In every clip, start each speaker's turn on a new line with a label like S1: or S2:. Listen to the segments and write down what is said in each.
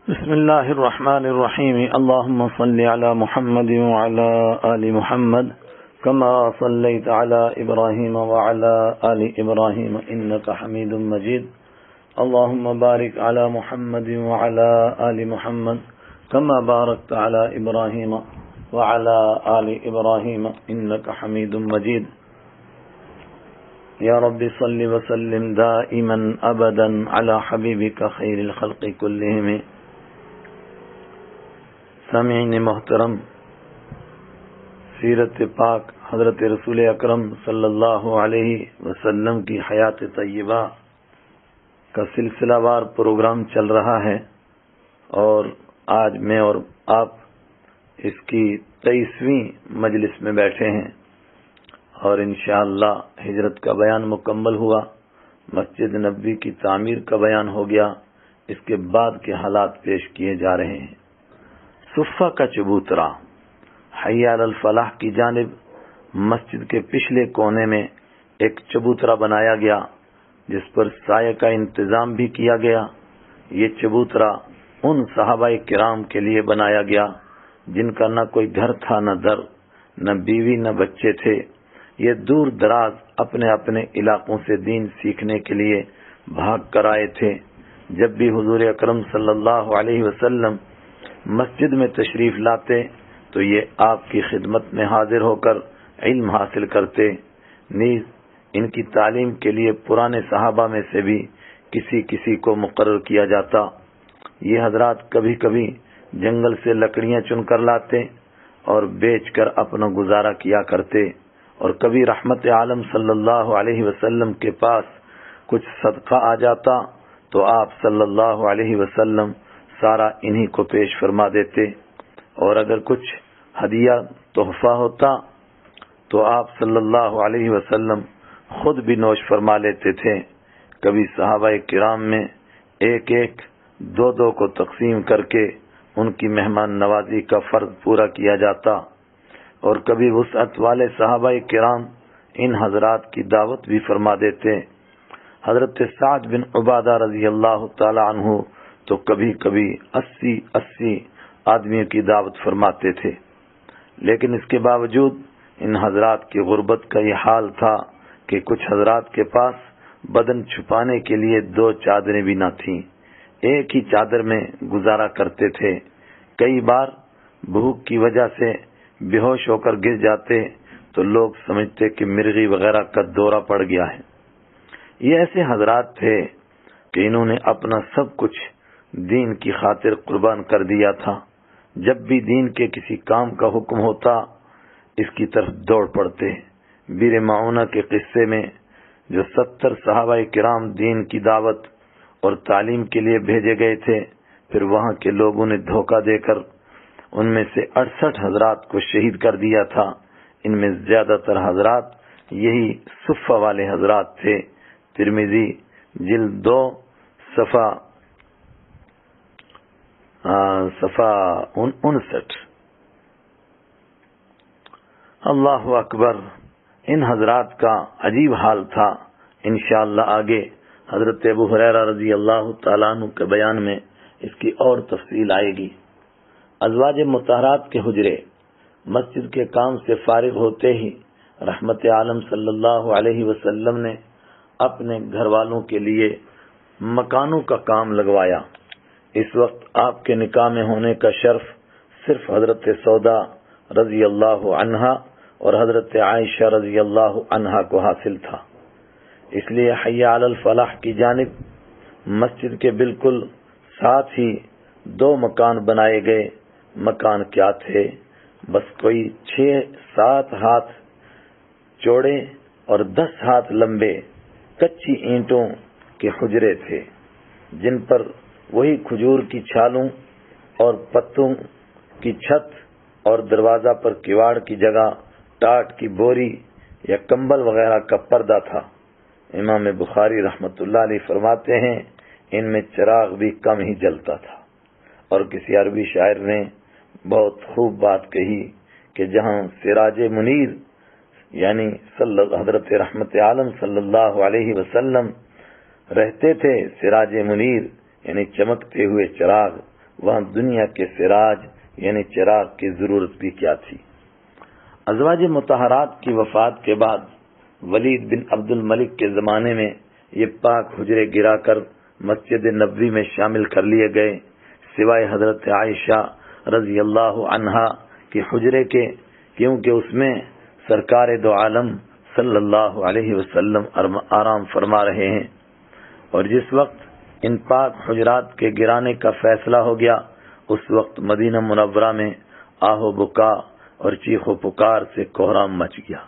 S1: بسم الله الرحمن الرحيم. اللهم صل على محمد وعلى آل محمد كما صليت على إبراهيم وعلى آل إبراهيم إنك حميد مجيد. اللهم بارك على محمد وعلى آل محمد كما باركت على إبراهيم وعلى آل إبراهيم إنك حميد مجيد. يا رب صل وسلم دائما أبدا على حبيبك خير الخلق كلهم. سامعین محترم، سیرت پاک حضرت رسول اکرم صلی اللہ علیہ وسلم کی حیات طیبہ کا سلسلہ وار پروگرام چل رہا ہے، اور آج میں اور آپ اس کی 23ویں مجلس میں بیٹھے ہیں، اور انشاءاللہ ہجرت کا بیان مکمل ہوا، مسجد نبوی کی تعمیر کا بیان ہو گیا، اس کے بعد کے حالات پیش کیے جا رہے ہیں۔ صفہ کا چبوترا، حی علی الفلاح کی جانب مسجد کے پچھلے کونے میں ایک چبوترا بنایا گیا، جس پر سایہ کا انتظام بھی کیا گیا۔ یہ چبوترا ان صحابہ کرام کے لیے بنایا گیا جن کا نہ کوئی گھر تھا، نہ در، نہ بیوی، نہ بچے تھے۔ یہ دور دراز اپنے اپنے علاقوں سے دین سیکھنے کے لیے بھاگ کر آئے تھے۔ جب بھی حضور اکرم صلی اللہ علیہ وسلم مسجد میں تشریف لاتے تو یہ آپ کی خدمت میں حاضر ہو کر علم حاصل کرتے۔ نیز ان کی تعلیم کے لیے پرانے صحابہ میں سے بھی کسی کسی کو مقرر کیا جاتا۔ یہ حضرات کبھی کبھی جنگل سے لکڑیاں چن کر لاتے اور بیچ کر اپنا گزارا کیا کرتے، اور کبھی رحمت عالم صلی اللہ علیہ وسلم کے پاس کچھ صدقہ آ جاتا تو آپ صلی اللہ علیہ وسلم سارا انہی کو پیش فرما دیتے، اور اگر کچھ ہدیہ تحفہ ہوتا تو آپ صلی اللہ علیہ وسلم خود بھی نوش فرما لیتے تھے۔ کبھی صحابہ کرام میں ایک ایک دو دو کو تقسیم کر کے ان کی مہمان نوازی کا فرض پورا کیا جاتا، اور کبھی وسعت والے صحابہ کرام ان حضرات کی دعوت بھی فرما دیتے۔ حضرت سعد بن عبادہ رضی اللہ تعالی عنہ تو کبھی کبھی 80 آدمیوں کی دعوت فرماتے تھے، لیکن اس کے باوجود ان حضرات کی غربت کا یہ حال تھا کہ کچھ حضرات کے پاس بدن چھپانے کے لیے 2 چادریں بھی نہ تھیں، ایک ہی چادر میں گزارا کرتے تھے۔ کئی بار بھوک کی وجہ سے بے ہوش ہو کر گر جاتے تو لوگ سمجھتے کہ مرغی وغیرہ کا دورہ پڑ گیا ہے۔ یہ ایسے حضرات تھے کہ انہوں نے اپنا سب کچھ دین کی خاطر قربان کر دیا تھا۔ جب بھی دین کے کسی کام کا حکم ہوتا اس کی طرف دوڑ پڑتے۔ بیر معونہ کے قصے میں جو 70 صحابہ کرام دین کی دعوت اور تعلیم کے لیے بھیجے گئے تھے، پھر وہاں کے لوگوں نے دھوکہ دے کر ان میں سے 68 حضرات کو شہید کر دیا تھا۔ ان میں زیادہ تر حضرات یہی صفہ والے حضرات تھے۔ ترمذی جلد 2 صفحہ 59۔ اللہ اکبر، ان حضرات کا عجیب حال تھا۔ انشاءاللہ آگے حضرت ابو ہریرہ رضی اللہ تعالیٰ عنہ کے بیان میں اس کی اور تفصیل آئے گی۔ ازواج مطہرات کے حجرے مسجد کے کام سے فارغ ہوتے ہی رحمت عالم صلی اللہ علیہ وسلم نے اپنے گھر والوں کے لیے مکانوں کا کام لگوایا۔ اس وقت آپ کے نکاح میں ہونے کا شرف صرف حضرت سودا رضی اللہ عنہا اور حضرت عائشہ رضی اللہ عنہا کو حاصل تھا۔ اس لیے حی علی الفلاح کی جانب مسجد کے بالکل ساتھ ہی 2 مکان بنائے گئے۔ مکان کیا تھے؟ بس کوئی 6-7 ہاتھ چوڑے اور 10 ہاتھ لمبے کچی اینٹوں کے حجرے تھے، جن پر وہی کھجور کی چھالوں اور پتوں کی چھت اور دروازہ پر کواڑ کی جگہ ٹاٹ کی بوری یا کمبل وغیرہ کا پردہ تھا۔ امام بخاری رحمۃ اللہ علیہ فرماتے ہیں ان میں چراغ بھی کم ہی جلتا تھا۔ اور کسی عربی شاعر نے بہت خوب بات کہی کہ جہاں سراج منیر یعنی حضرت رحمت عالم صلی اللہ علیہ وسلم رہتے تھے، سراج منیر یعنی چمکتے ہوئے چراغ وہاں دنیا کے سراج یعنی چراغ کی ضرورت بھی کیا تھی۔ ازواج مطہرات کی وفات کے بعد ولید بن عبد الملک کے زمانے میں یہ پاک حجرے گرا کر مسجد نبوی میں شامل کر لیے گئے، سوائے حضرت عائشہ رضی اللہ عنہا کے حجرے کے، کیونکہ اس میں سرکار دو عالم صلی اللہ علیہ وسلم آرام فرما رہے ہیں۔ اور جس وقت ان پاک حجرات کے گرانے کا فیصلہ ہو گیا، اس وقت مدینہ منورہ میں آہ و بکا اور چیخ و پکار سے کوہرام مچ گیا۔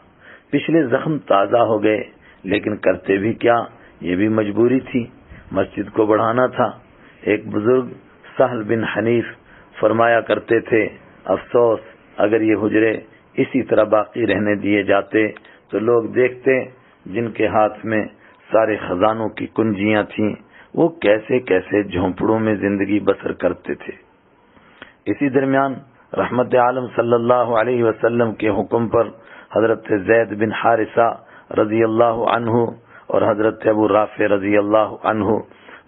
S1: پچھلے زخم تازہ ہو گئے، لیکن کرتے بھی کیا، یہ بھی مجبوری تھی، مسجد کو بڑھانا تھا۔ ایک بزرگ سہل بن حنیف فرمایا کرتے تھے، افسوس اگر یہ حجرے اسی طرح باقی رہنے دیے جاتے تو لوگ دیکھتے جن کے ہاتھ میں سارے خزانوں کی کنجیاں تھیں وہ کیسے کیسے جھونپڑوں میں زندگی بسر کرتے تھے۔ اسی درمیان رحمت عالم صلی اللہ علیہ وسلم کے حکم پر حضرت زید بن حارثہ رضی اللہ عنہ اور حضرت ابو رافع رضی اللہ عنہ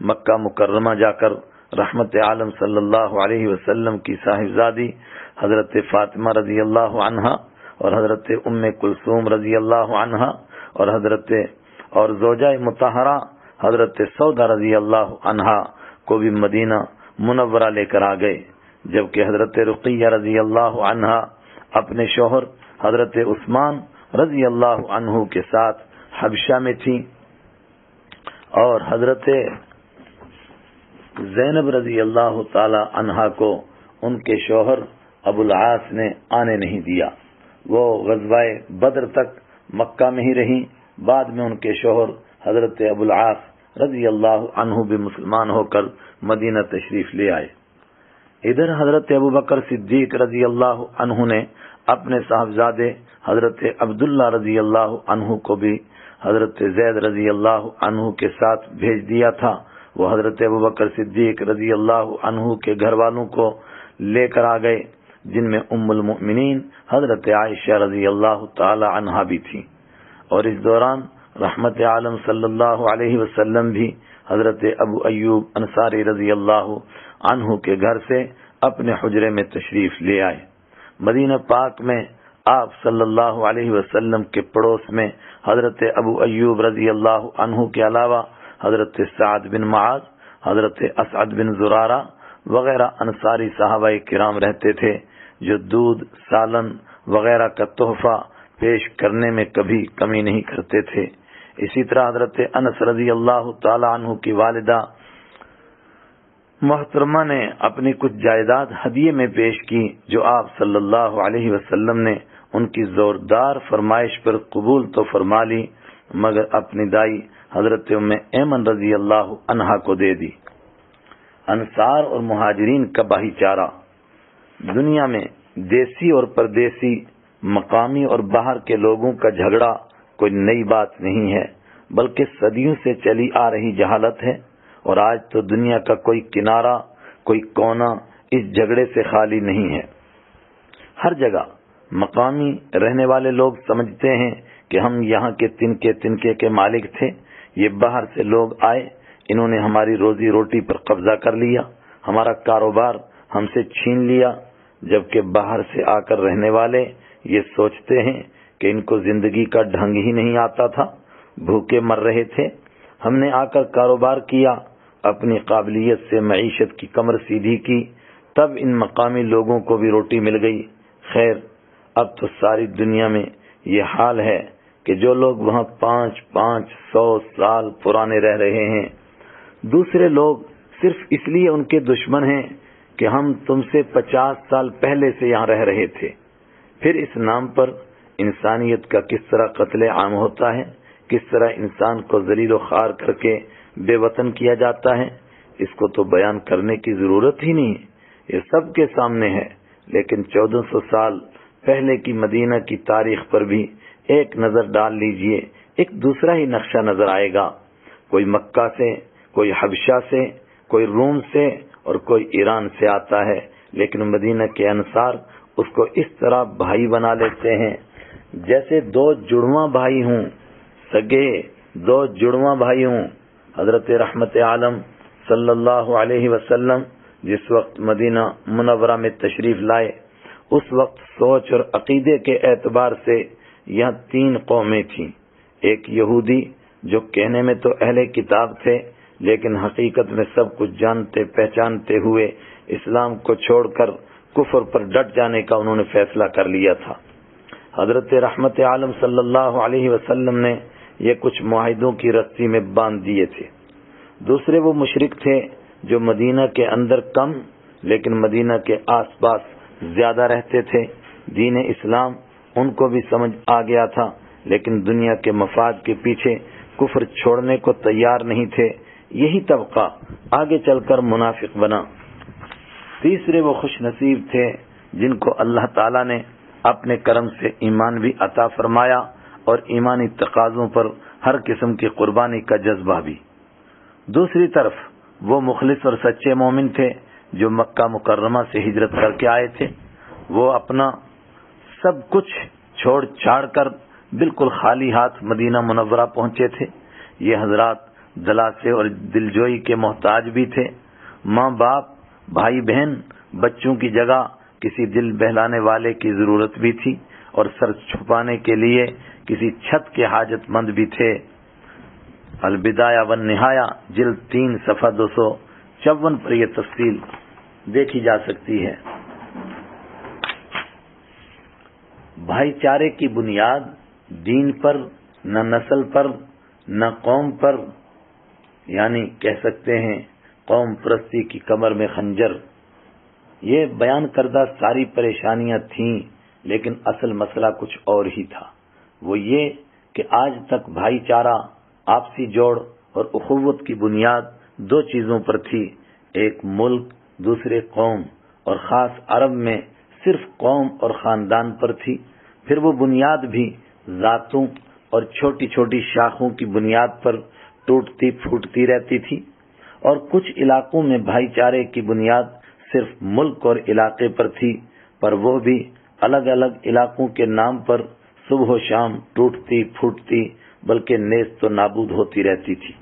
S1: مکہ مکرمہ جا کر رحمت عالم صلی اللہ علیہ وسلم کی صاحبزادی حضرت فاطمہ رضی اللہ عنہا اور حضرت ام کلثوم رضی اللہ عنہا اور زوجہ مطہرہ حضرت سودا رضی اللہ عنہا کو بھی مدینہ منورہ لے کر آ گئے، جبکہ حضرت رقیہ رضی اللہ عنہا اپنے شوہر حضرت عثمان رضی اللہ عنہ کے ساتھ حبشہ میں تھی، اور حضرت زینب رضی اللہ تعالی عنہا کو ان کے شوہر ابو العاص نے آنے نہیں دیا۔ وہ غزوہ بدر تک مکہ میں ہی رہیں، بعد میں ان کے شوہر حضرت ابو العاص رضی اللہ عنہ بھی مسلمان ہو کر مدینہ تشریف لے آئے۔ ادھر حضرت ابو بکر صدیق رضی اللہ عنہ نے اپنے صاحبزادے حضرت عبداللہ رضی اللہ عنہ کو بھی حضرت زید رضی اللہ عنہ کے ساتھ بھیج دیا تھا۔ وہ حضرت ابو بکر صدیق رضی اللہ عنہ کے گھر والوں کو لے کر آ گئے، جن میں ام المؤمنین حضرت عائشہ رضی اللہ تعالی عنہا بھی تھی۔ اور اس دوران رحمت عالم صلی اللہ علیہ وسلم بھی حضرت ابو ایوب انصاری رضی اللہ عنہ کے گھر سے اپنے حجرے میں تشریف لے آئے۔ مدینہ پاک میں آپ صلی اللہ علیہ وسلم کے پڑوس میں حضرت ابو ایوب رضی اللہ عنہ کے علاوہ حضرت سعد بن معاذ، حضرت اسعد بن زرارہ وغیرہ انصاری صحابہ کرام رہتے تھے، جو دودھ، سالن وغیرہ کا تحفہ پیش کرنے میں کبھی کمی نہیں کرتے تھے۔ اسی طرح حضرت انس رضی اللہ تعالی عنہ کی والدہ محترمہ نے اپنی کچھ جائیداد ہدیے میں پیش کی، جو آپ صلی اللہ علیہ وسلم نے ان کی زوردار فرمائش پر قبول تو فرما لی، مگر اپنی دائی حضرت ام ایمن رضی اللہ عنہا کو دے دی۔ انصار اور مہاجرین کا بھائی چارہ۔ دنیا میں دیسی اور پردیسی، مقامی اور باہر کے لوگوں کا جھگڑا کوئی نئی بات نہیں ہے، بلکہ صدیوں سے چلی آ رہی جہالت ہے، اور آج تو دنیا کا کوئی کنارہ، کوئی کونا اس جھگڑے سے خالی نہیں ہے۔ ہر جگہ مقامی رہنے والے لوگ سمجھتے ہیں کہ ہم یہاں کے تنکے کے مالک تھے، یہ باہر سے لوگ آئے، انہوں نے ہماری روزی روٹی پر قبضہ کر لیا، ہمارا کاروبار ہم سے چھین لیا، جبکہ باہر سے آ کر رہنے والے یہ سوچتے ہیں کہ ان کو زندگی کا ڈھنگ ہی نہیں آتا تھا، بھوکے مر رہے تھے، ہم نے آ کر کاروبار کیا، اپنی قابلیت سے معیشت کی کمر سیدھی کی، تب ان مقامی لوگوں کو بھی روٹی مل گئی۔ خیر، اب تو ساری دنیا میں یہ حال ہے کہ جو لوگ وہاں 500 سال پرانے رہ رہے ہیں، دوسرے لوگ صرف اس لیے ان کے دشمن ہیں کہ ہم تم سے 50 سال پہلے سے یہاں رہ رہے تھے۔ پھر اس نام پر انسانیت کا کس طرح قتل عام ہوتا ہے، کس طرح انسان کو ذلیل و خوار کر کے بے وطن کیا جاتا ہے، اس کو تو بیان کرنے کی ضرورت ہی نہیں، یہ سب کے سامنے ہے۔ لیکن 1400 سال پہلے کی مدینہ کی تاریخ پر بھی ایک نظر ڈال لیجئے، ایک دوسرا ہی نقشہ نظر آئے گا۔ کوئی مکہ سے، کوئی حبشہ سے، کوئی روم سے اور کوئی ایران سے آتا ہے، لیکن مدینہ کے انصار اس کو اس طرح بھائی بنا لیتے ہیں جیسے دو جڑواں بھائی ہوں، سگے دو جڑواں بھائی ہوں۔ حضرت رحمت عالم صلی اللہ علیہ وسلم جس وقت مدینہ منورہ میں تشریف لائے اس وقت سوچ اور عقیدے کے اعتبار سے یہاں 3 قومیں تھیں. ایک یہودی جو کہنے میں تو اہل کتاب تھے لیکن حقیقت میں سب کچھ جانتے پہچانتے ہوئے اسلام کو چھوڑ کر کفر پر ڈٹ جانے کا انہوں نے فیصلہ کر لیا تھا. حضرت رحمت عالم صلی اللہ علیہ وسلم نے یہ کچھ معاہدوں کی رسی میں باندھ دیے تھے. دوسرے وہ مشرک تھے جو مدینہ کے اندر کم لیکن مدینہ کے آس پاس زیادہ رہتے تھے. دین اسلام ان کو بھی سمجھ آ گیا تھا لیکن دنیا کے مفاد کے پیچھے کفر چھوڑنے کو تیار نہیں تھے. یہی طبقہ آگے چل کر منافق بنا. تیسرے وہ خوش نصیب تھے جن کو اللہ تعالیٰ نے اپنے کرم سے ایمان بھی عطا فرمایا اور ایمانی تقاضوں پر ہر قسم کی قربانی کا جذبہ بھی. دوسری طرف وہ مخلص اور سچے مومن تھے جو مکہ مکرمہ سے ہجرت کر کے آئے تھے. وہ اپنا سب کچھ چھوڑ چھاڑ کر بالکل خالی ہاتھ مدینہ منورہ پہنچے تھے. یہ حضرات دلاسے اور دلجوئی کے محتاج بھی تھے. ماں باپ بھائی بہن بچوں کی جگہ کسی دل بہلانے والے کی ضرورت بھی تھی اور سر چھپانے کے لیے کسی چھت کے حاجت مند بھی تھے. البدایہ والنہایہ جلد 3 صفحہ 254 پر یہ تفصیل دیکھی جا سکتی ہے. بھائی چارے کی بنیاد دین پر نہ نسل پر نہ قوم پر، یعنی کہہ سکتے ہیں قوم پرستی کی کمر میں خنجر. یہ بیان کردہ ساری پریشانیاں تھیں لیکن اصل مسئلہ کچھ اور ہی تھا. وہ یہ کہ آج تک بھائی چارہ آپسی جوڑ اور اخوت کی بنیاد 2 چیزوں پر تھی. ایک ملک، دوسرے قوم، اور خاص عرب میں صرف قوم اور خاندان پر تھی. پھر وہ بنیاد بھی ذاتوں اور چھوٹی چھوٹی شاخوں کی بنیاد پر ٹوٹتی پھوٹتی رہتی تھی. اور کچھ علاقوں میں بھائی چارے کی بنیاد صرف ملک اور علاقے پر تھی، پر وہ بھی الگ الگ علاقوں کے نام پر صبح و شام ٹوٹتی پھوٹتی بلکہ نیست و نابود ہوتی رہتی تھی.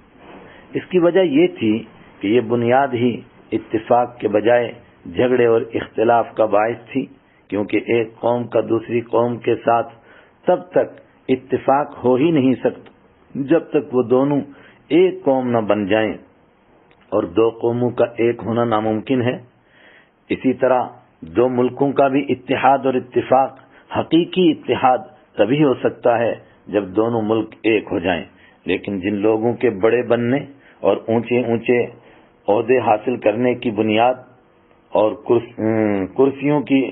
S1: اس کی وجہ یہ تھی کہ یہ بنیاد ہی اتفاق کے بجائے جھگڑے اور اختلاف کا باعث تھی، کیونکہ ایک قوم کا دوسری قوم کے ساتھ تب تک اتفاق ہو ہی نہیں سکتا جب تک وہ دونوں ایک قوم نہ بن جائیں، اور 2 قوموں کا ایک ہونا ناممکن ہے. اسی طرح 2 ملکوں کا بھی اتحاد اور اتفاق، حقیقی اتحاد تبھی ہو سکتا ہے جب دونوں ملک ایک ہو جائیں. لیکن جن لوگوں کے بڑے بننے اور اونچے اونچے عہدے حاصل کرنے کی بنیاد اور کرسیوں کی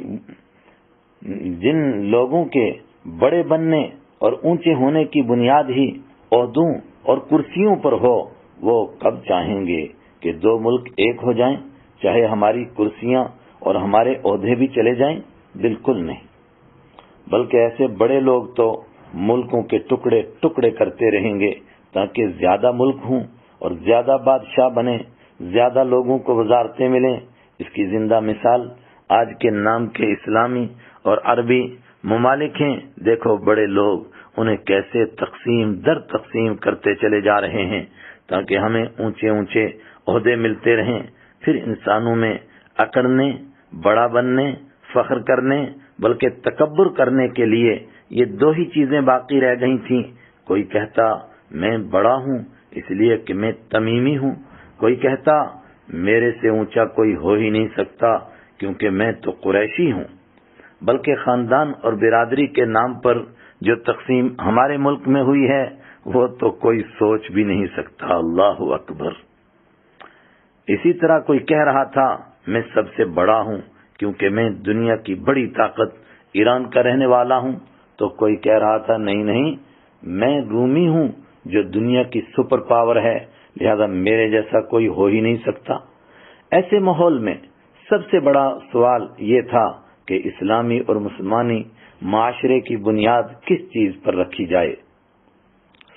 S1: جن لوگوں کے بڑے بننے اور اونچے ہونے کی بنیاد ہی عہدوں اور کرسیوں پر ہو، وہ کب چاہیں گے کہ 2 ملک ایک ہو جائیں، چاہے ہماری کرسیاں اور ہمارے عہدے بھی چلے جائیں؟ بالکل نہیں. بلکہ ایسے بڑے لوگ تو ملکوں کے ٹکڑے ٹکڑے کرتے رہیں گے تاکہ زیادہ ملک ہوں اور زیادہ بادشاہ بنیں، زیادہ لوگوں کو وزارتیں ملیں. اس کی زندہ مثال آج کے نام کے اسلامی اور عربی ممالک ہیں. دیکھو بڑے لوگ انہیں کیسے تقسیم در تقسیم کرتے چلے جا رہے ہیں تاکہ ہمیں اونچے اونچے عہدے ملتے رہیں. پھر انسانوں میں اکڑنے، بڑا بننے، فخر کرنے بلکہ تکبر کرنے کے لیے یہ 2 ہی چیزیں باقی رہ گئی تھیں. کوئی کہتا میں بڑا ہوں اس لیے کہ میں تمیمی ہوں، کوئی کہتا میرے سے اونچا کوئی ہو ہی نہیں سکتا کیونکہ میں تو قریشی ہوں. بلکہ خاندان اور برادری کے نام پر جو تقسیم ہمارے ملک میں ہوئی ہے وہ تو کوئی سوچ بھی نہیں سکتا. اللہ اکبر. اسی طرح کوئی کہہ رہا تھا میں سب سے بڑا ہوں کیونکہ میں دنیا کی بڑی طاقت ایران کا رہنے والا ہوں، تو کوئی کہہ رہا تھا نہیں میں رومی ہوں جو دنیا کی سپر پاور ہے، لہذا میرے جیسا کوئی ہو ہی نہیں سکتا. ایسے ماحول میں سب سے بڑا سوال یہ تھا کہ اسلامی اور مسلمانی معاشرے کی بنیاد کس چیز پر رکھی جائے.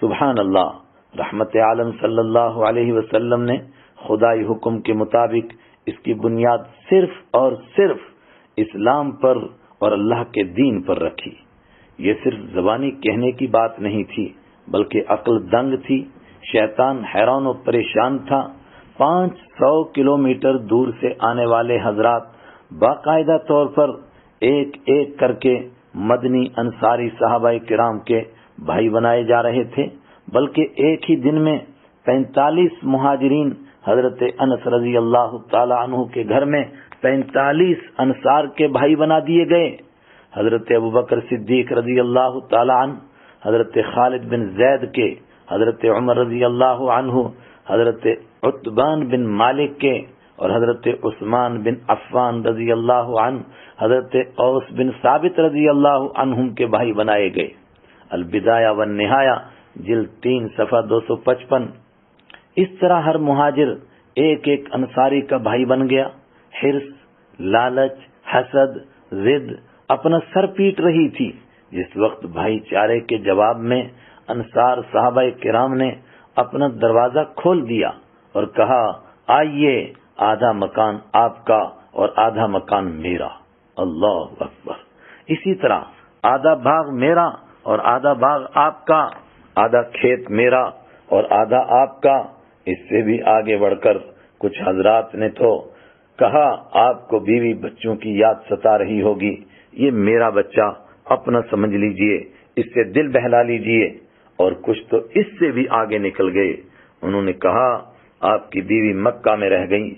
S1: سبحان اللہ. رحمت عالم صلی اللہ علیہ وسلم نے خدائی حکم کے مطابق اس کی بنیاد صرف اور صرف اسلام پر اور اللہ کے دین پر رکھی. یہ صرف زبانی کہنے کی بات نہیں تھی بلکہ عقل دنگ تھی. شیطان حیران و پریشان تھا. 500 کلومیٹر دور سے آنے والے حضرات باقاعدہ طور پر ایک ایک کر کے مدنی انصاری صحابہ کرام کے بھائی بنائے جا رہے تھے، بلکہ ایک ہی دن میں 45 مہاجرین حضرت انس رضی اللہ تعالی عنہ کے گھر میں 45 انصار کے بھائی بنا دیے گئے۔ حضرت ابوبکر صدیق رضی اللہ تعالی عنہ حضرت خالد بن زید کے، حضرت عمر رضی اللہ عنہ حضرت عتبان بن مالک کے، اور حضرت عثمان بن عفان رضی اللہ عنہ حضرت اوس بن ثابت رضی اللہ عنہم کے بھائی بنائے گئے۔ البدایہ والنہایہ جلد 3 صفحہ 255۔ اس طرح ہر مہاجر ایک ایک انصاری کا بھائی بن گیا۔ حرص، لالچ، حسد، ضد اپنا سر پیٹ رہی تھی۔ جس وقت بھائی چارے کے جواب میں انصار صحابہ کرام نے اپنا دروازہ کھول دیا اور کہا، آئیے، آدھا مکان آپ کا اور آدھا مکان میرا۔ اللہ اکبر۔ اسی طرح آدھا باغ میرا اور آدھا باغ آپ کا، آدھا کھیت میرا اور آدھا آپ کا۔ اس سے بھی آگے بڑھ کر کچھ حضرات نے تو کہا، آپ کو بیوی بچوں کی یاد ستا رہی ہوگی، یہ میرا بچہ اپنا سمجھ لیجئے، اس سے دل بہلا لیجئے۔ اور کچھ تو اس سے بھی آگے نکل گئے، انہوں نے کہا، آپ کی بیوی مکہ میں رہ گئی،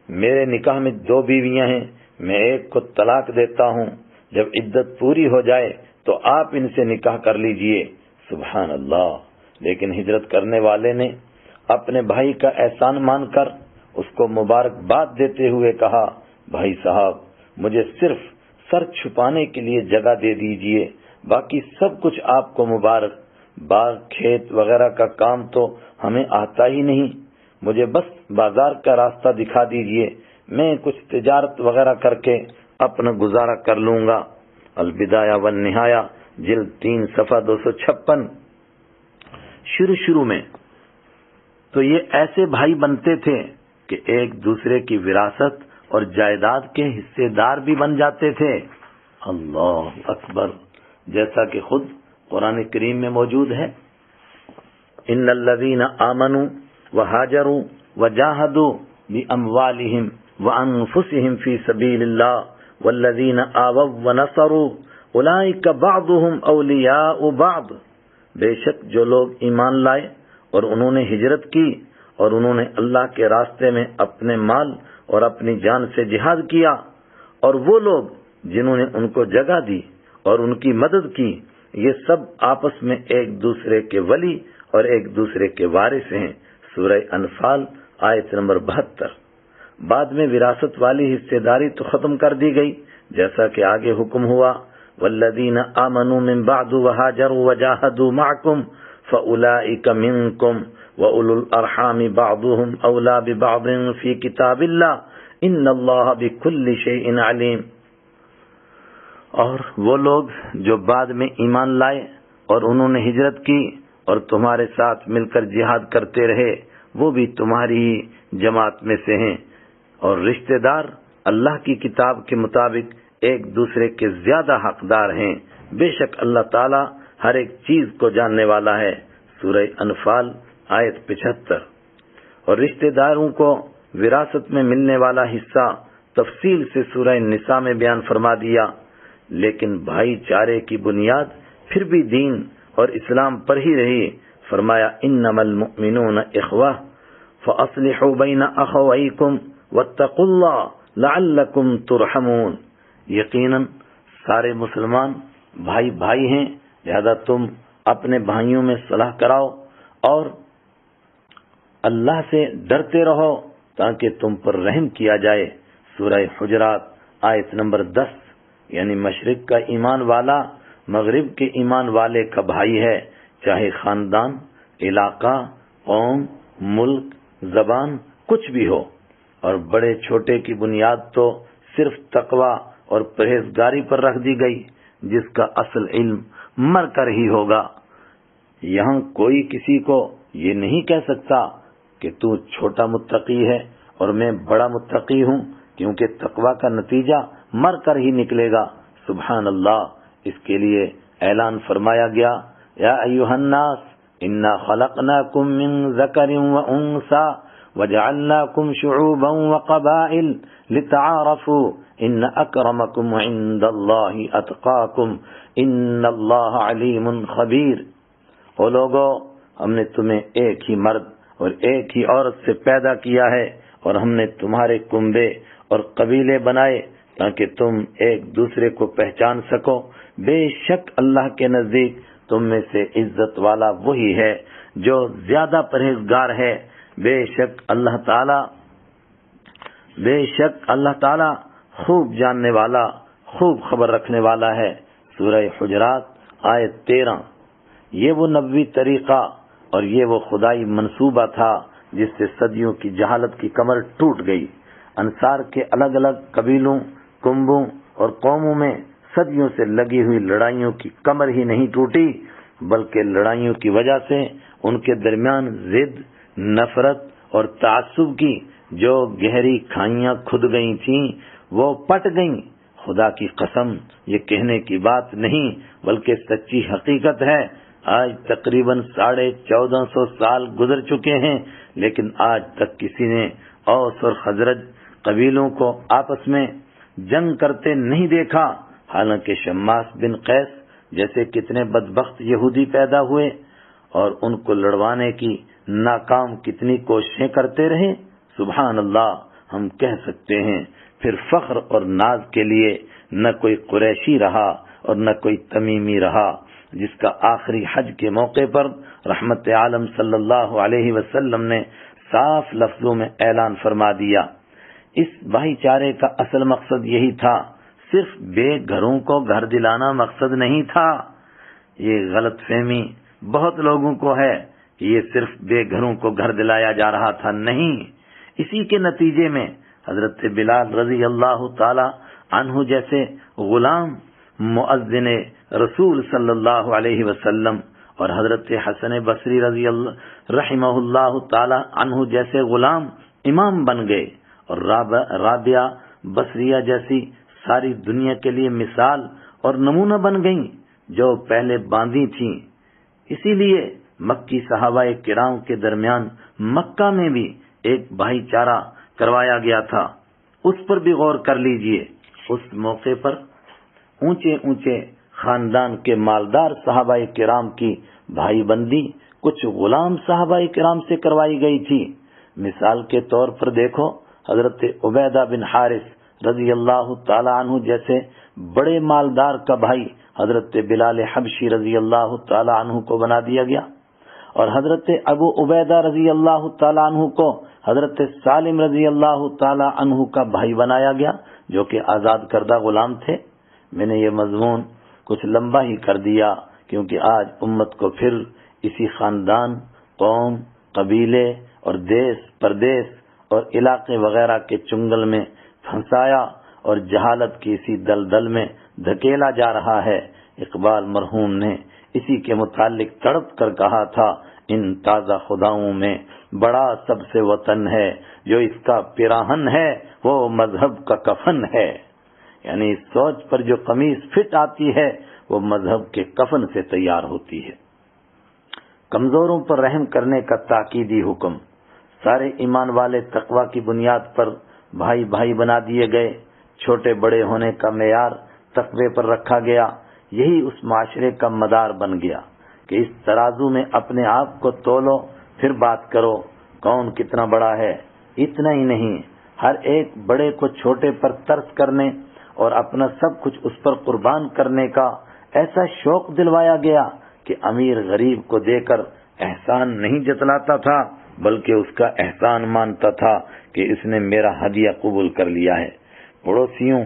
S1: میرے نکاح میں 2 بیویاں ہیں، میں ایک کو طلاق دیتا ہوں، جب عدت پوری ہو جائے تو آپ ان سے نکاح کر لیجئے۔ سبحان اللہ۔ لیکن ہجرت کرنے والے نے اپنے بھائی کا احسان مان کر اس کو مبارکباد دیتے ہوئے کہا، بھائی صاحب، مجھے صرف سر چھپانے کے لیے جگہ دے دیجئے، باقی سب کچھ آپ کو مبارک۔ باغ، کھیت وغیرہ کا کام تو ہمیں آتا ہی نہیں، مجھے بس بازار کا راستہ دکھا دیجئے، میں کچھ تجارت وغیرہ کر کے اپنا گزارا کر لوں گا۔ البدایہ والنہایہ جلد 3 صفحہ 256۔ شروع میں تو یہ ایسے بھائی بنتے تھے کہ ایک دوسرے کی وراثت اور جائیداد کے حصے دار بھی بن جاتے تھے۔ اللہ اکبر۔ جیسا کہ خود قرآن کریم میں موجود ہے، ان الذین آمنوا وہاجروا وجاہدوا باموالہم وانفسہم فی سبیل اللہ والذین آووا ونصروا اولئک بعضهم اولیاء بعض۔ بے شک جو لوگ ایمان لائے اور انہوں نے ہجرت کی اور انہوں نے اللہ کے راستے میں اپنے مال اور اپنی جان سے جہاد کیا، اور وہ لوگ جنہوں نے ان کو جگہ دی اور ان کی مدد کی، یہ سب آپس میں ایک دوسرے کے ولی اور ایک دوسرے کے وارث ہیں۔ سورہ انفال آیت نمبر 72۔ بعد میں وراثت والی حصے داری تو ختم کر دی گئی، جیسا کہ آگے حکم ہوا، والذین آمنوا من بعد وہاجروا وجاہدوا معکم فاولئک منکم وَأُولُو الْأَرْحَامِ بَعْضُهُمْ أَوْلَى بِبَعْضٍ فِي كِتَابِ اللَّهِ إِنَّ اللَّهَ بِكُلِّ شَيْءٍ عَلِيمٌ۔ اور وہ لوگ جو بعد میں ایمان لائے اور انہوں نے ہجرت کی اور تمہارے ساتھ مل کر جہاد کرتے رہے، وہ بھی تمہاری ہی جماعت میں سے ہیں، اور رشتہ دار اللہ کی کتاب کے مطابق ایک دوسرے کے زیادہ حقدار ہیں، بے شک اللہ تعالی ہر ایک چیز کو جاننے والا ہے۔ سورہ انفال آیت 75۔ اور رشتہ داروں کو وراثت میں ملنے والا حصہ تفصیل سے سورہ نساء میں بیان فرما دیا، لیکن بھائی چارے کی بنیاد پھر بھی دین اور اسلام پر ہی رہی۔ فرمایا، انما المؤمنون اخوہ فاصلحوا بین اخویکم واتقوا اللہ لعلکم ترحمون۔ یقیناً سارے مسلمان بھائی بھائی ہیں، لہذا تم اپنے بھائیوں میں صلح کراؤ اور اللہ سے ڈرتے رہو تاکہ تم پر رحم کیا جائے۔ سورہ حجرات آیت نمبر 10۔ یعنی مشرق کا ایمان والا مغرب کے ایمان والے کا بھائی ہے، چاہے خاندان، علاقہ، قوم، ملک، زبان کچھ بھی ہو، اور بڑے چھوٹے کی بنیاد تو صرف تقوی اور پرہیزگاری پر رکھ دی گئی، جس کا اصل علم مر کر ہی ہوگا۔ یہاں کوئی کسی کو یہ نہیں کہہ سکتا کہ تو چھوٹا متقی ہے اور میں بڑا متقی ہوں، کیونکہ تقوی کا نتیجہ مر کر ہی نکلے گا۔ سبحان اللہ۔ اس کے لیے اعلان فرمایا گیا، یا ایھا الناس انا خلقناکم من ذکر و انثی وجعلناکم شعوبا وقبائل لتعارفوا ان اکرمکم عند اللہ اتقاکم ان اللہ علیم خبیر۔ او لوگو، ہم نے تمہیں ایک ہی مرد اور ایک ہی عورت سے پیدا کیا ہے، اور ہم نے تمہارے کنبے اور قبیلے بنائے تاکہ تم ایک دوسرے کو پہچان سکو۔ بے شک اللہ کے نزدیک تم میں سے عزت والا وہی ہے جو زیادہ پرہیزگار ہے۔ بے شک اللہ تعالی خوب جاننے والا، خوب خبر رکھنے والا ہے۔ سورہ حجرات آیت 13۔ یہ وہ نبوی طریقہ اور یہ وہ خدائی منصوبہ تھا جس سے صدیوں کی جہالت کی کمر ٹوٹ گئی۔ انصار کے الگ الگ قبیلوں، کنبوں اور قوموں میں صدیوں سے لگی ہوئی لڑائیوں کی کمر ہی نہیں ٹوٹی، بلکہ لڑائیوں کی وجہ سے ان کے درمیان ضد، نفرت اور تعصب کی جو گہری کھائیاں کھد گئی تھیں وہ پٹ گئیں۔ خدا کی قسم، یہ کہنے کی بات نہیں بلکہ سچی حقیقت ہے۔ آج تقریباً 1450 سال گزر چکے ہیں، لیکن آج تک کسی نے اوس اور خزرج قبیلوں کو آپس میں جنگ کرتے نہیں دیکھا، حالانکہ شماس بن قیس جیسے کتنے بدبخت یہودی پیدا ہوئے اور ان کو لڑوانے کی ناکام کتنی کوششیں کرتے رہے۔ سبحان اللہ، ہم کہہ سکتے ہیں پھر فخر اور ناز کے لیے نہ کوئی قریشی رہا اور نہ کوئی تمیمی رہا، جس کا آخری حج کے موقع پر رحمت عالم صلی اللہ علیہ وسلم نے صاف لفظوں میں اعلان فرما دیا۔ اس بھائی چارے کا اصل مقصد یہی تھا، صرف بے گھروں کو گھر دلانا مقصد نہیں تھا۔ یہ غلط فہمی بہت لوگوں کو ہے کہ یہ صرف بے گھروں کو گھر دلایا جا رہا تھا، نہیں۔ اسی کے نتیجے میں حضرت بلال رضی اللہ تعالی عنہ جیسے غلام مؤذن رسول صلی اللہ علیہ وسلم اور حضرت حسن بصری رضی اللہ رحمہ اللہ تعالی عنہ جیسے غلام امام بن گئے، اور رابعہ بصریہ جیسی ساری دنیا کے لیے مثال اور نمونہ بن گئیں جو پہلے باندھی تھیں۔ اسی لیے مکی صحابہ کرام کے درمیان مکہ میں بھی ایک بھائی چارہ کروایا گیا تھا، اس پر بھی غور کر لیجئے۔ اس موقع پر اونچے اونچے خاندان کے مالدار صحابہ کرام کی بھائی بندی کچھ غلام صحابہ کرام سے کروائی گئی تھی۔ مثال کے طور پر دیکھو، حضرت عبیدہ بن حارث رضی اللہ تعالی عنہ جیسے بڑے مالدار کا بھائی حضرت بلال حبشی رضی اللہ تعالی عنہ کو بنا دیا گیا، اور حضرت ابو عبیدہ رضی اللہ تعالی عنہ کو حضرت سالم رضی اللہ تعالی عنہ کا بھائی بنایا گیا، جو کہ آزاد کردہ غلام تھے۔ میں نے یہ مضمون کچھ لمبا ہی کر دیا کیونکہ آج امت کو پھر اسی خاندان، قوم، قبیلے اور دیس پردیس اور علاقے وغیرہ کے چنگل میں پھنسایا اور جہالت کی اسی دلدل میں دھکیلا جا رہا ہے۔ اقبال مرحوم نے اسی کے متعلق تڑپ کر کہا تھا، ان تازہ خداؤں میں بڑا سب سے وطن ہے، جو اس کا پیراہن ہے وہ مذہب کا کفن ہے۔ یعنی اس سوچ پر جو قمیص فٹ آتی ہے وہ مذہب کے کفن سے تیار ہوتی ہے۔ کمزوروں پر رحم کرنے کا تاکیدی حکم۔ سارے ایمان والے تقوی کی بنیاد پر بھائی بھائی بنا دیے گئے، چھوٹے بڑے ہونے کا معیار تقوی پر رکھا گیا۔ یہی اس معاشرے کا مدار بن گیا کہ اس ترازو میں اپنے آپ کو تولو، پھر بات کرو کون کتنا بڑا ہے۔ اتنا ہی نہیں، ہر ایک بڑے کو چھوٹے پر ترس کرنے اور اپنا سب کچھ اس پر قربان کرنے کا ایسا شوق دلوایا گیا کہ امیر غریب کو دے کر احسان نہیں جتلاتا تھا بلکہ اس کا احسان مانتا تھا کہ اس نے میرا ہدیہ قبول کر لیا ہے۔ پڑوسیوں،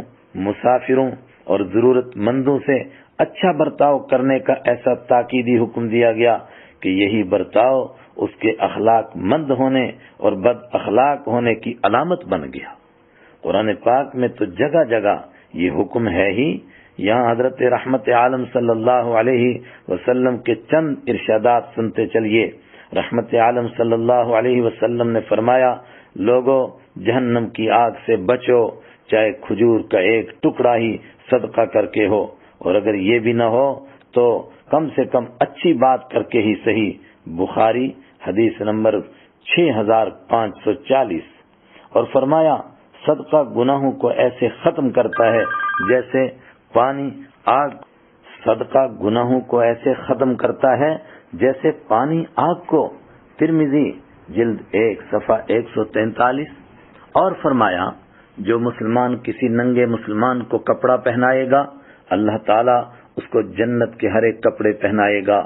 S1: مسافروں اور ضرورت مندوں سے اچھا برتاؤ کرنے کا ایسا تاکیدی حکم دیا گیا کہ یہی برتاؤ اس کے اخلاق مند ہونے اور بد اخلاق ہونے کی علامت بن گیا۔ قرآن پاک میں تو جگہ جگہ یہ حکم ہے ہی۔ یہاں حضرت رحمت عالم صلی اللہ علیہ وسلم کے چند ارشادات سنتے چلیے۔ رحمت عالم صلی اللہ علیہ وسلم نے فرمایا، لوگو جہنم کی آگ سے بچو، چاہے کھجور کا ایک ٹکڑا ہی صدقہ کر کے ہو، اور اگر یہ بھی نہ ہو تو کم سے کم اچھی بات کر کے ہی صحیح۔ بخاری حدیث نمبر 6540 اور فرمایا صدقہ گناہوں کو ایسے ختم کرتا ہے جیسے پانی آگ صدقہ گناہوں کو ایسے ختم کرتا ہے جیسے پانی آگ کو۔ ترمذی جلد 1 صفحہ 143۔ اور فرمایا جو مسلمان کسی ننگے مسلمان کو کپڑا پہنائے گا اللہ تعالیٰ اس کو جنت کے ہر ایک کپڑے پہنائے گا،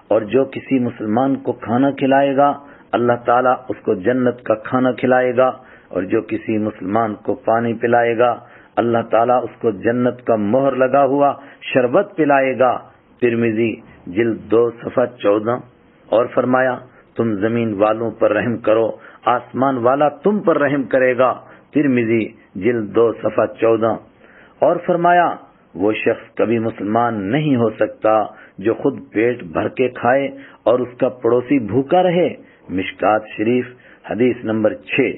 S1: اور جو کسی مسلمان کو کھانا کھلائے گا اللہ تعالیٰ اس کو جنت کا کھانا کھلائے گا، اور جو کسی مسلمان کو پانی پلائے گا اللہ تعالیٰ اس کو جنت کا مہر لگا ہوا شربت پلائے گا۔ ترمذی جلد 2 صفحہ 14۔ اور فرمایا تم زمین والوں پر رحم کرو آسمان والا تم پر رحم کرے گا۔ ترمذی جلد 2 صفحہ 14۔ اور فرمایا وہ شخص کبھی مسلمان نہیں ہو سکتا جو خود پیٹ بھر کے کھائے اور اس کا پڑوسی بھوکا رہے۔ مشکات شریف حدیث نمبر 6۔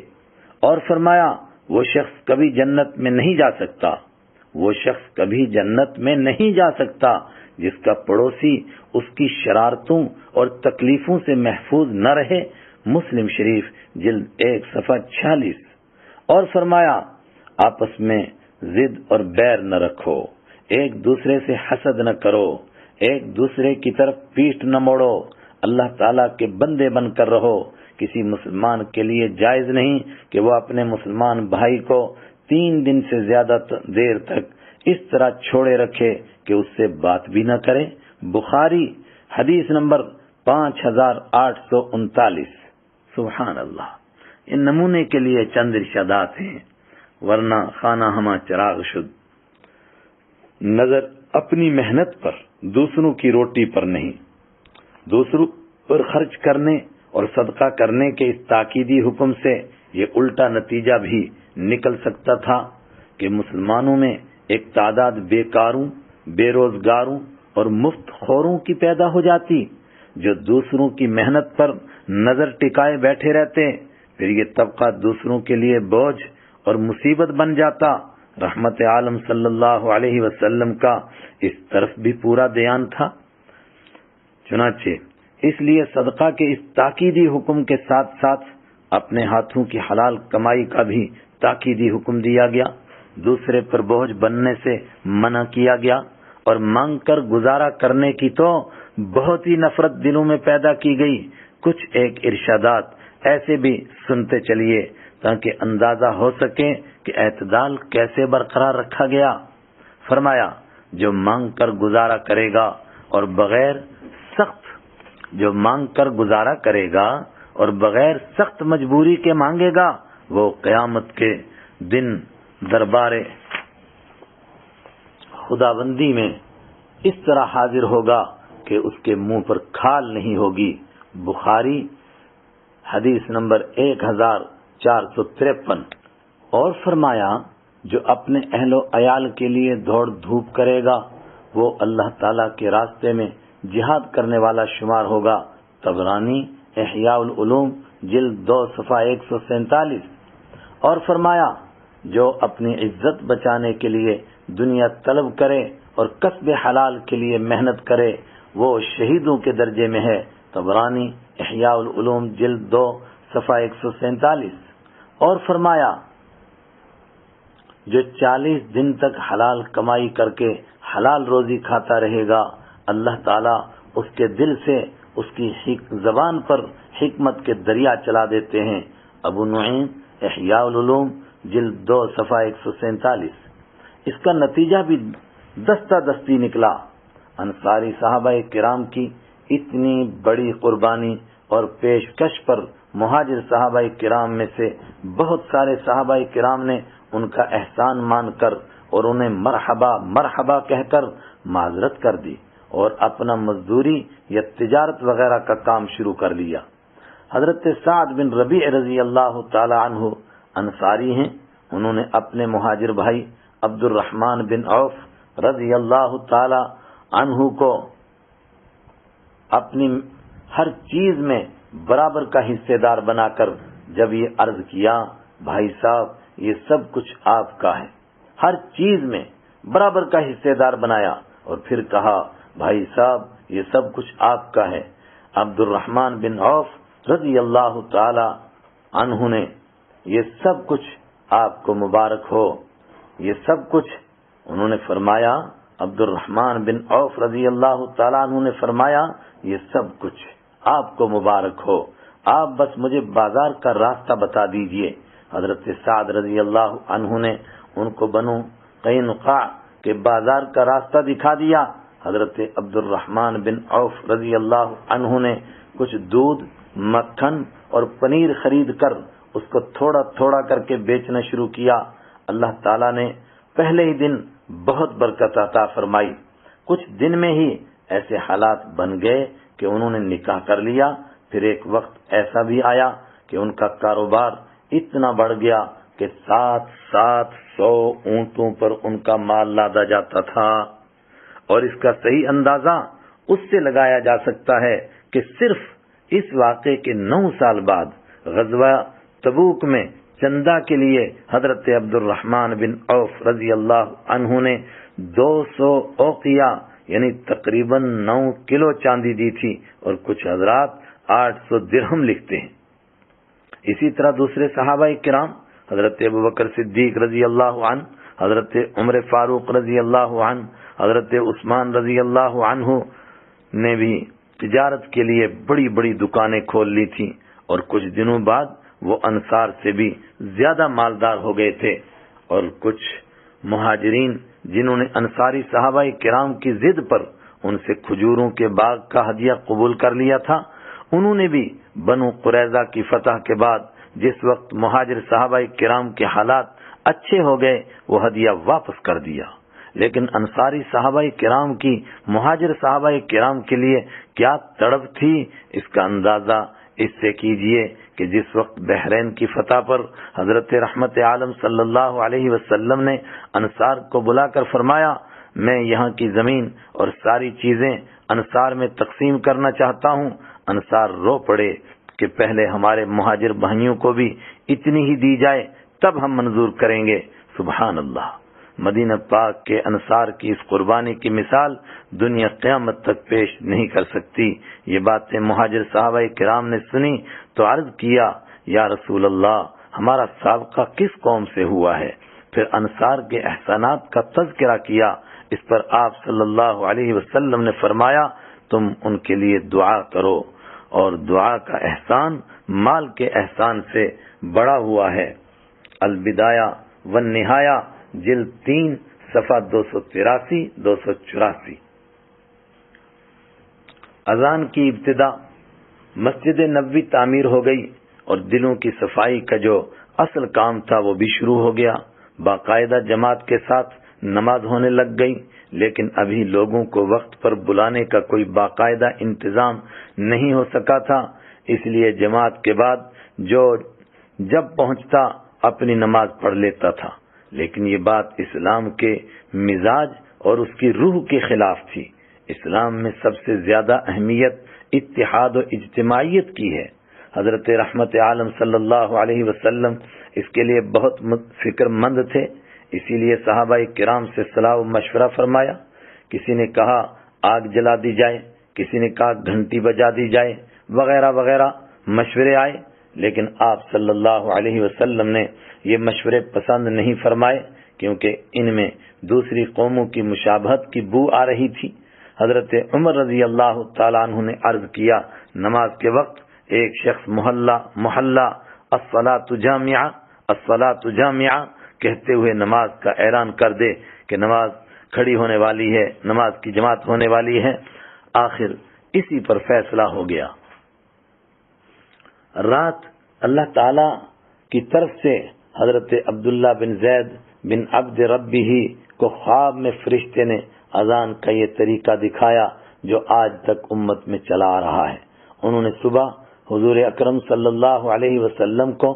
S1: اور فرمایا وہ شخص کبھی جنت میں نہیں جا سکتا، وہ شخص کبھی جنت میں نہیں جا سکتا جس کا پڑوسی اس کی شرارتوں اور تکلیفوں سے محفوظ نہ رہے۔ مسلم شریف جلد 1 صفحہ 46۔ اور فرمایا آپس میں ضد اور بیر نہ رکھو، ایک دوسرے سے حسد نہ کرو، ایک دوسرے کی طرف پیٹھ نہ موڑو، اللہ تعالیٰ کے بندے بن کر رہو۔ کسی مسلمان کے لیے جائز نہیں کہ وہ اپنے مسلمان بھائی کو 3 دن سے زیادہ دیر تک اس طرح چھوڑے رکھے کہ اس سے بات بھی نہ کرے۔ بخاری حدیث نمبر 5839۔ سبحان اللہ۔ ان نمونے کے لیے چند ارشادات ہیں، ورنہ خانہ ہمہ چراغ شد۔ نظر اپنی محنت پر، دوسروں کی روٹی پر نہیں۔ دوسروں پر خرچ کرنے اور صدقہ کرنے کے اس تاکیدی حکم سے یہ الٹا نتیجہ بھی نکل سکتا تھا کہ مسلمانوں میں ایک تعداد بیکاروں، بے روزگاروں اور مفت خوروں کی پیدا ہو جاتی جو دوسروں کی محنت پر نظر ٹکائے بیٹھے رہتے، پھر یہ طبقہ دوسروں کے لیے بوجھ اور مصیبت بن جاتا۔ رحمت عالم صلی اللہ علیہ وسلم کا اس طرف بھی پورا دھیان تھا۔ چنانچہ اس لیے صدقہ کے اس تاکیدی حکم کے ساتھ ساتھ اپنے ہاتھوں کی حلال کمائی کا بھی تاکیدی حکم دیا گیا، دوسرے پر بوجھ بننے سے منع کیا گیا، اور مانگ کر گزارا کرنے کی تو بہت ہی نفرت دلوں میں پیدا کی گئی۔ کچھ ایک ارشادات ایسے بھی سنتے چلیے تاکہ اندازہ ہو سکے کہ اعتدال کیسے برقرار رکھا گیا۔ فرمایا جو مانگ کر گزارا کرے گا اور بغیر گزارا کرے گا اور بغیر سخت مجبوری کے مانگے گا وہ قیامت کے دن دربار خداوندی میں اس طرح حاضر ہوگا کہ اس کے منہ پر کھال نہیں ہوگی۔ بخاری حدیث نمبر 1453۔ اور فرمایا جو اپنے اہل و عیال کے لیے دوڑ دھوپ کرے گا وہ اللہ تعالیٰ کے راستے میں جہاد کرنے والا شمار ہوگا۔ طبرانی احیاء العلوم جلد 2 صفحہ 147۔ اور فرمایا جو اپنی عزت بچانے کے لیے دنیا طلب کرے اور کسب حلال کے لیے محنت کرے وہ شہیدوں کے درجے میں ہے۔ طبرانی احیاء العلوم جلد 2 صفحہ 147۔ اور فرمایا جو 40 دن تک حلال کمائی کر کے حلال روزی کھاتا رہے گا اللہ تعالیٰ اس کے دل سے اس کی زبان پر حکمت کے دریا چلا دیتے ہیں۔ ابو نعیم احیاء العلوم جلد 2 صفحہ 147۔ اس کا نتیجہ بھی دستہ دستی نکلا۔ انصاری صحابہ کرام کی اتنی بڑی قربانی اور پیشکش پر مہاجر صحابہ کرام میں سے بہت سارے صحابہ کرام نے ان کا احسان مان کر اور انہیں مرحبا مرحبا کہہ کر معذرت کر دی اور اپنا مزدوری یا تجارت وغیرہ کا کام شروع کر لیا۔ حضرت سعد بن ربیع رضی اللہ تعالی عنہ انصاری ہیں، انہوں نے اپنے مہاجر بھائی عبد الرحمن بن عوف رضی اللہ تعالی عنہ کو اپنی ہر چیز میں برابر کا حصے دار بنا کر جب یہ عرض کیا بھائی صاحب یہ سب کچھ آپ کا ہے، ہر چیز میں برابر کا حصے دار بنایا اور پھر کہا بھائی صاحب یہ سب کچھ آپ کا ہے۔ عبد الرحمن بن عوف رضی اللہ تعالی عنہ نے یہ سب کچھ آپ کو مبارک ہو، یہ سب کچھ انہوں نے فرمایا، عبد الرحمن بن عوف رضی اللہ تعالیٰ عنہ نے فرمایا یہ سب کچھ آپ کو مبارک ہو، آپ بس مجھے بازار کا راستہ بتا دیجئے۔ حضرت سعد رضی اللہ عنہ نے ان کو بنو قینقاع کے بازار کا راستہ دکھا دیا۔ حضرت عبد الرحمن بن عوف رضی اللہ عنہ نے کچھ دودھ، مکھن اور پنیر خرید کر اس کو تھوڑا تھوڑا کر کے بیچنا شروع کیا۔ اللہ تعالیٰ نے پہلے ہی دن بہت برکت عطا فرمائی۔ کچھ دن میں ہی ایسے حالات بن گئے کہ انہوں نے نکاح کر لیا۔ پھر ایک وقت ایسا بھی آیا کہ ان کا کاروبار اتنا بڑھ گیا کہ 700 اونٹوں پر ان کا مال لادا جاتا تھا، اور اس کا صحیح اندازہ اس سے لگایا جا سکتا ہے کہ صرف اس واقعے کے 9 سال بعد غزوہ تبوک میں چندہ کے لیے حضرت عبد الرحمن بن عوف رضی اللہ عنہ نے 200 اوقیہ یعنی تقریباً 9 کلو چاندی دی تھی، اور کچھ حضرات 800 درہم لکھتے ہیں۔ اسی طرح دوسرے صحابہ کرام حضرت ابوبکر صدیق رضی اللہ عنہ، حضرت عمر فاروق رضی اللہ عنہ، حضرت عثمان رضی اللہ عنہ نے بھی تجارت کے لیے بڑی بڑی دکانیں کھول لی تھی، اور کچھ دنوں بعد وہ انصار سے بھی زیادہ مالدار ہو گئے تھے۔ اور کچھ مہاجرین جنہوں نے انصاری صحابہ کرام کی ضد پر ان سے کھجوروں کے باغ کا ہدیہ قبول کر لیا تھا، انہوں نے بھی بنو قریظہ کی فتح کے بعد جس وقت مہاجر صحابہ کرام کے حالات اچھے ہو گئے وہ ہدیہ واپس کر دیا۔ لیکن انصاری صحابہ کرام کی مہاجر صحابہ کرام کے لیے کیا تڑپ تھی، اس کا اندازہ اس سے کیجئے کہ جس وقت بحرین کی فتح پر حضرت رحمت عالم صلی اللہ علیہ وسلم نے انصار کو بلا کر فرمایا میں یہاں کی زمین اور ساری چیزیں انصار میں تقسیم کرنا چاہتا ہوں، انصار رو پڑے کہ پہلے ہمارے مہاجر بھائیوں کو بھی اتنی ہی دی جائے تب ہم منظور کریں گے۔ سبحان اللہ، مدینہ پاک کے انصار کی اس قربانی کی مثال دنیا قیامت تک پیش نہیں کر سکتی۔ یہ باتیں مہاجر صحابہ کرام نے سنی تو عرض کیا یا رسول اللہ ہمارا سابقہ کس قوم سے ہوا ہے؟ پھر انصار کے احسانات کا تذکرہ کیا۔ اس پر آپ صلی اللہ علیہ وسلم نے فرمایا تم ان کے لیے دعا کرو، اور دعا کا احسان مال کے احسان سے بڑا ہوا ہے۔ البدایہ والنہایہ جلد 3 صفحہ 283 284۔ اذان کی ابتدا، مسجد نبوی تعمیر ہو گئی اور دلوں کی صفائی کا جو اصل کام تھا وہ بھی شروع ہو گیا۔ باقاعدہ جماعت کے ساتھ نماز ہونے لگ گئی، لیکن ابھی لوگوں کو وقت پر بلانے کا کوئی باقاعدہ انتظام نہیں ہو سکا تھا، اس لیے جماعت کے بعد جو جب پہنچتا اپنی نماز پڑھ لیتا تھا، لیکن یہ بات اسلام کے مزاج اور اس کی روح کے خلاف تھی۔ اسلام میں سب سے زیادہ اہمیت اتحاد و اجتماعیت کی ہے۔ حضرت رحمت عالم صلی اللہ علیہ وسلم اس کے لیے بہت فکر مند تھے، اسی لیے صحابہ کرام سے صلاح و مشورہ فرمایا۔ کسی نے کہا آگ جلا دی جائے، کسی نے کہا گھنٹی بجا دی جائے، وغیرہ وغیرہ مشورے آئے، لیکن آپ صلی اللہ علیہ وسلم نے یہ مشورے پسند نہیں فرمائے، کیونکہ ان میں دوسری قوموں کی مشابہت کی بو آ رہی تھی۔ حضرت عمر رضی اللہ تعالیٰ عنہ نے عرض کیا نماز کے وقت ایک شخص محلہ الصلاۃ جامعہ الصلاۃ جامعہ کہتے ہوئے نماز کا اعلان کر دے کہ نماز کھڑی ہونے والی ہے، نماز کی جماعت ہونے والی ہے۔ آخر اسی پر فیصلہ ہو گیا۔ رات اللہ تعالی کی طرف سے حضرت عبداللہ بن زید بن عبد ربہ کو خواب میں فرشتے نے اذان کا یہ طریقہ دکھایا جو آج تک امت میں چلا آ رہا ہے۔ انہوں نے صبح حضور اکرم صلی اللہ علیہ وسلم کو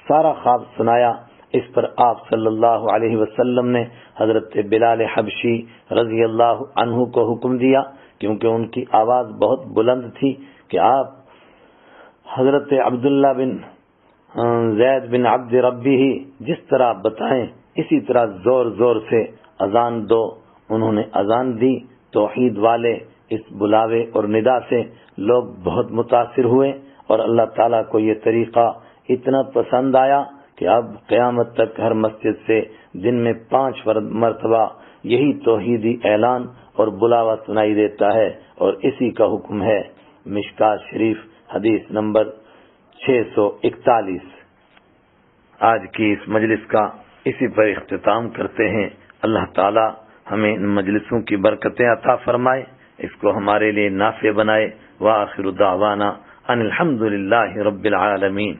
S1: سارا خواب سنایا۔ اس پر آپ صلی اللہ علیہ وسلم نے حضرت بلال حبشی رضی اللہ عنہ کو حکم دیا، کیونکہ ان کی آواز بہت بلند تھی، کہ آپ حضرت عبداللہ بن زید بن عبد ربہ جس طرح بتائیں اسی طرح زور زور سے اذان دو۔ انہوں نے اذان دی۔ توحید والے اس بلاوے اور ندا سے لوگ بہت متاثر ہوئے۔ اور اللہ تعالیٰ کو یہ طریقہ اتنا پسند آیا کہ اب قیامت تک ہر مسجد سے دن میں 5 مرتبہ یہی توحیدی اعلان اور بلاوا سنائی دیتا ہے، اور اسی کا حکم ہے۔ مشکات شریف حدیث نمبر 641۔ آج کی اس مجلس کا اسی پر اختتام کرتے ہیں۔ اللہ تعالی ہمیں ان مجلسوں کی برکتیں عطا فرمائے، اس کو ہمارے لیے نافع بنائے۔ وآخر دعوانا ان الحمد للہ رب العالمین۔